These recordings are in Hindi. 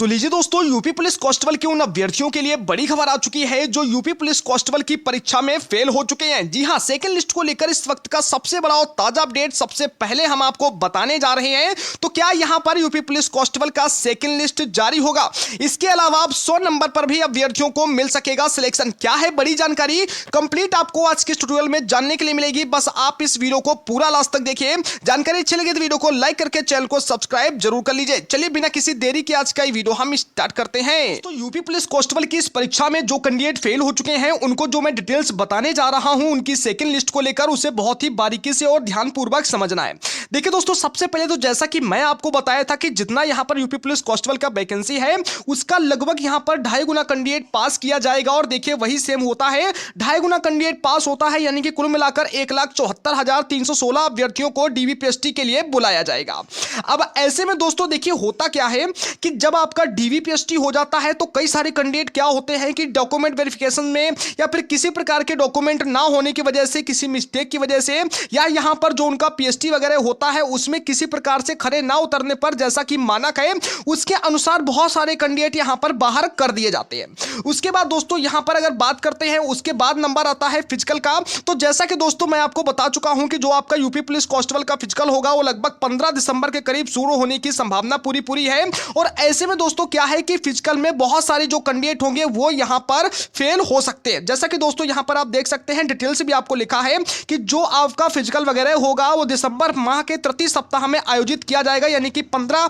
तो लीजिए दोस्तों, यूपी पुलिस कांस्टेबल के उन अभ्यर्थियों के लिए बड़ी खबर आ चुकी है जो यूपी पुलिस कांस्टेबल की परीक्षा में फेल हो चुके हैं। जी हां, सेकंड लिस्ट को लेकर इस वक्त का सबसे बड़ा और ताजा अपडेट सबसे पहले हम आपको बताने जा रहे हैं। तो क्या यहां पर यूपी पुलिस कांस्टेबल का सेकंड लिस्ट जारी होगा? इसके अलावा अब 100 नंबर पर भी अभ्यर्थियों को मिल सकेगा सिलेक्शन। क्या है बड़ी जानकारी, कंप्लीट आपको आज के ट्यूटोरियल में जानने के लिए मिलेगी। बस आप इस वीडियो को पूरा लास्ट तक देखिए। जानकारी अच्छी लगे तो वीडियो को लाइक करके चैनल को सब्सक्राइब जरूर कर लीजिए। चलिए बिना किसी देरी के आज का वीडियो हम स्टार्ट करते हैं। तो यूपी पुलिस कांस्टेबल की इस परीक्षा में जो कैंडिडेट फेल हो चुके हैं उनको जो मैं डिटेल्स बताने जा रहा हूं उनकी सेकंड लिस्ट को लेकर, उसे बहुत ही बारीकी से और ध्यानपूर्वक समझना है। देखिए दोस्तों, सबसे पहले तो जैसा कि मैं आपको बताया था कि जितना यहां पर यूपी पुलिस कांस्टेबल का वैकेंसी है उसका लगभग यहां पर 2.5 गुना कैंडिडेट पास किया जाएगा। और देखिए वही सेम होता है, 2.5 गुना कैंडिडेट पास होता है, यानी कि कुल मिलाकर 1,74,316 अभ्यर्थियों को डीवीपीएसटी के लिए बुलाया जाएगा। अब ऐसे में दोस्तों देखिए होता क्या है कि जब आपका डीवीपीएसटी हो जाता है तो कई सारे कैंडिडेट क्या होते हैं कि डॉक्यूमेंट वेरिफिकेशन में या फिर किसी प्रकार के डॉक्यूमेंट ना होने की वजह से, किसी मिस्टेक की वजह से, या यहां पर जो उनका पीएचटी वगैरह होता है उसमें किसी प्रकार से खरे ना उतरने पर, जैसा कि मानक है उसके अनुसार बहुत सारे कैंडिडेट यहां पर बाहर कर दिए जाते हैं। उसके बाद दोस्तों यहां पर अगर बात करते हैं, उसके बाद नंबर आता है फिजिकल का। तो जैसा कि दोस्तों मैं आपको बता चुका हूं कि जो आपका यूपी पुलिस कांस्टेबल का फिजिकल होगा वो लगभग 15 दिसंबर के करीब शुरू होने की संभावना पूरी है। और ऐसे में दोस्तों क्या है कि फिजिकल में बहुत सारे जो कैंडिडेट होंगे वो यहां पर फेल हो सकते हैं। जैसा कि दोस्तों यहां पर आप देख सकते हैं, डिटेल्स भी आपको लिखा है कि जो आपका फिजिकल वगैरह होगा वो दिसंबर माह के तृतीय सप्ताह में आयोजित किया जाएगा, यानी कि 15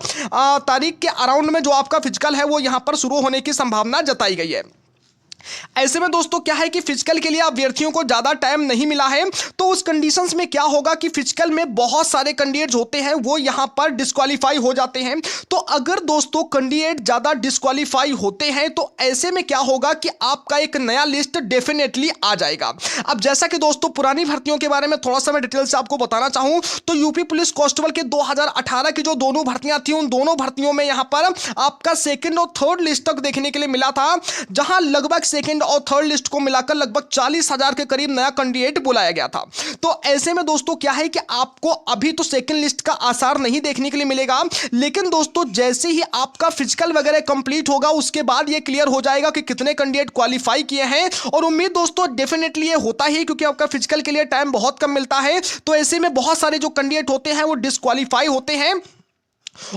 तारीख के अराउंड में जो आपका फिजिकल है वो यहां पर शुरू होने की संभावना जताई गई है। ऐसे में दोस्तों क्या है कि फिजिकल के लिए अभ्यर्थियों को ज्यादा टाइम नहीं मिला है। तो उस कंडीशंस में क्या होगा कि फिजिकल में बहुत सारे कैंडिडेट्स होते हैं वो यहां पर डिस्क्वालीफाई हो जाते हैं। तो अगर दोस्तों कैंडिडेट ज्यादा डिस्क्वालीफाई होते हैं तो ऐसे में क्या होगा कि आपका एक नया लिस्ट डेफिनेटली आ जाएगा। अब जैसा कि दोस्तों पुरानी भर्तियों के बारे में थोड़ा सा मैं डिटेल से आपको बताना चाहूं तो यूपी पुलिस कांस्टेबल के 2018 की जो दोनों भर्तियां थी उन दोनों भर्तियों में यहां पर आपका सेकंड और थर्ड लिस्ट तक देखने के लिए मिला था, जहां लगभग सेकंड और थर्ड लिस्ट को मिलाकर लगभग 40,000 के करीब नया कैंडिडेट बुलाया गया था। तो ऐसे में दोस्तों क्या है कि आपको अभी तो सेकंड लिस्ट का आसार नहीं देखने के लिए मिलेगा, लेकिन दोस्तों जैसे ही आपका फिजिकल वगैरह कंप्लीट होगा उसके बाद ये क्लियर हो जाएगा कि कितने कैंडिडेट क्वालिफाई किए हैं। और उम्मीद दोस्तों डेफिनेटली ये होता ही, क्योंकि आपका फिजिकल के लिए टाइम बहुत कम मिलता है। तो ऐसे में बहुत सारे जो कैंडिडेट होते हैं वो डिस्क्वालीफाई होते हैं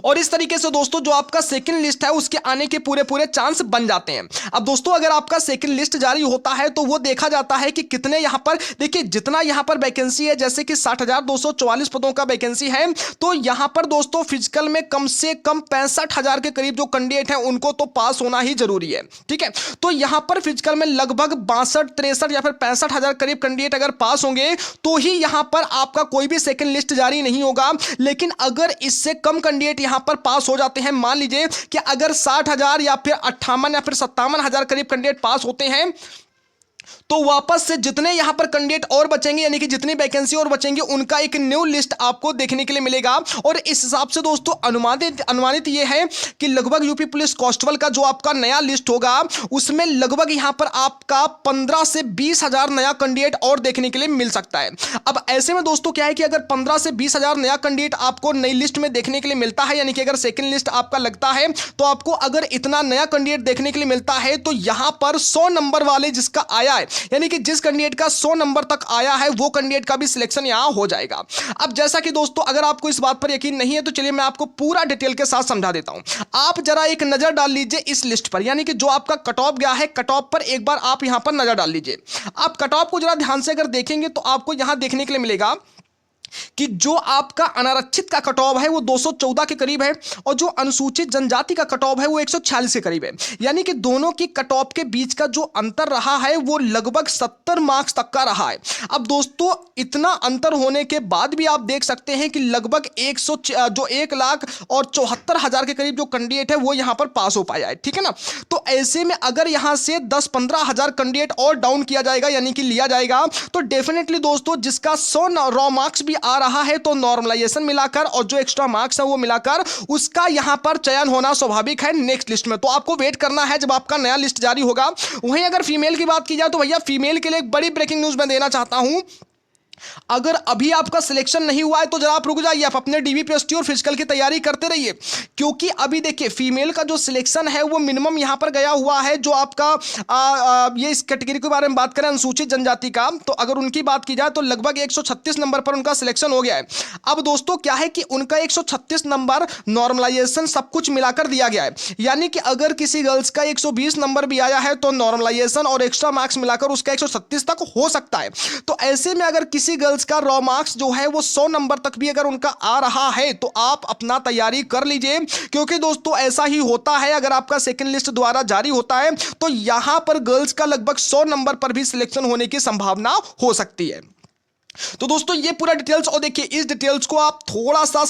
और इस तरीके से दोस्तों जो आपका सेकंड लिस्ट है उसके आने के पूरे चांस बन जाते हैं। अब दोस्तों अगर आपका सेकंड लिस्ट जारी होता है तो वो देखा जाता है कि कितने यहां पर, देखिए जितना यहां पर वैकेंसी है, जैसे कि 60,244 पदों का वैकेंसी है, तो यहां पर दोस्तों फिजिकल में कम से कम 65,000 के करीब जो कैंडिडेट हैं उनको तो पास होना ही जरूरी है। ठीक है, तो यहां पर फिजिकल में लगभग 62, 63 या फिर 65,000 करीब कैंडिडेट अगर पास होंगे तो ही यहां पर आपका कोई भी सेकंड लिस्ट जारी नहीं होगा। लेकिन अगर इससे कम कैंडिडेट यहां पर पास हो जाते हैं, मान लीजिए कि अगर 60,000 या फिर 58 या फिर 57,000 करीब कैंडिडेट पास होते हैं, तो वापस से जितने यहां पर कैंडिडेट और बचेंगे, यानी कि जितनी वैकेंसी और बचेंगे, उनका एक न्यू लिस्ट आपको देखने के लिए मिलेगा। और इस हिसाब से दोस्तों अनुमानित यह है कि लगभग यूपी पुलिस कांस्टेबल का जो आपका नया लिस्ट होगा उसमें लगभग यहां पर आपका 15 से 20,000 नया कैंडिडेट और देखने के लिए मिल सकता है। अब ऐसे में दोस्तों क्या है कि अगर 15 से 20,000 नया कैंडिडेट आपको नई लिस्ट में देखने के लिए मिलता है, यानी कि अगर सेकंड लिस्ट आपका लगता है तो आपको अगर इतना नया कैंडिडेट देखने के लिए मिलता है तो यहां पर 100 नंबर वाले जिसका आया है, यानी कि जिस कैंडिडेट का 100 नंबर तक आया है वो कैंडिडेट का भी सिलेक्शन यहां हो जाएगा। अब जैसा कि दोस्तों अगर आपको इस बात पर यकीन नहीं है तो चलिए मैं आपको पूरा डिटेल के साथ समझा देता हूं। आप जरा एक नजर डाल लीजिए इस लिस्ट पर, यानी कि जो आपका कट ऑफ गया है, कट ऑफ पर एक बार आप यहां पर नजर डाल लीजिए। आप कट ऑफ को जरा ध्यान से अगर देखेंगे तो आपको यहां देखने के लिए मिलेगा कि जो आपका अनारक्षित का कट ऑफ है वो 214 के करीब है और जो अनुसूचित जनजाति का कट ऑफ है वो 146 के करीब है। यानी कि दोनों की कट ऑफ के बीच का जो अंतर रहा है वो लगभग 70 मार्क्स तक का रहा है। अब दोस्तों इतना अंतर होने के बाद भी आप देख सकते हैं कि लगभग 1,74,000 के करीब जो कैंडिडेट है वो यहां पर पास हो पाया है। ठीक है ना, तो ऐसे में अगर यहां से 10-15,000 कैंडिडेट और डाउन किया जाएगा, यानी कि लिया जाएगा, तो डेफिनेटली दोस्तों जिसका 100 रॉ मार्क्स भी आ रहा है तो नॉर्मलाइजेशन मिलाकर और जो एक्स्ट्रा मार्क्स है वो मिलाकर उसका यहां पर चयन होना स्वाभाविक है नेक्स्ट लिस्ट में। तो आपको वेट करना है जब आपका नया लिस्ट जारी होगा। वहीं अगर फीमेल की बात की जाए तो भैया फीमेल के लिए एक बड़ी ब्रेकिंग न्यूज मैं देना चाहता हूं अगर अभी आपका सिलेक्शन नहीं हुआ है तो जरा आप रुक जाइए, आप अपने डीबीपीएसटी और फिजिकल की तैयारी करते रहिए, क्योंकि अभी देखिए फीमेल का जो सिलेक्शन है वो मिनिमम यहां पर गया हुआ है। जो आपका ये इस कैटेगरी के बारे में बात करें अनुसूचित जनजाति का, तो अगर उनकी बात की जाए तो लगभग 136 नंबर पर उनका सिलेक्शन हो गया है। अब दोस्तों क्या है कि उनका 136 नंबर नॉर्मलाइजेशन सब कुछ मिलाकर दिया गया है, यानी कि अगर किसी गर्ल्स का 120 नंबर भी आया है तो नॉर्मलाइजेशन और एक्स्ट्रा मार्क्स मिलाकर उसका 136 तक हो सकता है। तो ऐसे में अगर किसी गर्ल्स का रॉ मार्क्स जो है वो 100 नंबर तक भी अगर उनका आ रहा है तो आप अपना तैयारी कर लीजिए, क्योंकि दोस्तों ऐसा ही होता है, अगर आपका सेकंड लिस्ट द्वारा जारी होता है तो यहां पर गर्ल्स का लगभग 100 नंबर पर भी सिलेक्शन होने की संभावना हो सकती है। तो दोस्तों ये पूरा डिटेल्स, और देखिए इस डिटेल्स को आप थोड़ा सा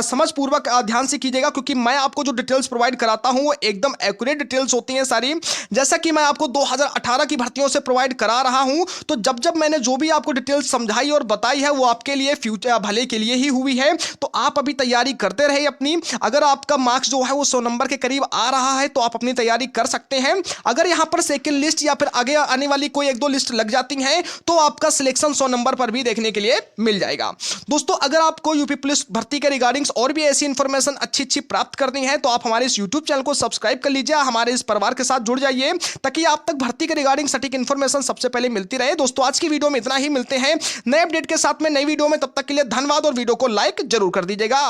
समझ पूर्वक ध्यान से कीजिएगा, क्योंकि मैं आपको जो डिटेल्स प्रोवाइड कराता हूं वो एकदम एक्यूरेट डिटेल्स होती हैं सारी, जैसा कि मैं आपको 2018 की भर्तियों से प्रोवाइड करा रहा हूं। तो जब मैंने जो भी आपको डिटेल्स समझाई और बताई है वो आपके लिए फ्यूचर भले के लिए ही हुई है। तो आप अभी तैयारी करते रहे अपनी, अगर आपका मार्क्स जो है वो 100 नंबर के करीब आ रहा है तो आप अपनी तैयारी कर सकते हैं। अगर यहां पर सेकेंड लिस्ट या फिर आगे आने वाली कोई एक दो लिस्ट लग जाती है तो आपका सिलेक्शन 100 नंबर पर भी देखने के लिए मिल जाएगा। दोस्तों अगर आपको यूपी पुलिस भर्ती के रिगार्डिंग्स और भी ऐसी इंफॉर्मेशन अच्छी प्राप्त करनी है तो आप हमारे इस यूट्यूब चैनल को सब्सक्राइब कर लीजिए, हमारे इस परिवार के साथ जुड़ जाइए, ताकि आप तक भर्ती के रिगार्डिंग सटीक इंफॉर्मेशन सबसे पहले मिलती रहे। दोस्तों आज की वीडियो में इतना ही, मिलते हैं नए अपडेट के साथ में नई वीडियो में, तब तक के लिए धन्यवाद और वीडियो को लाइक जरूर कर दीजिएगा।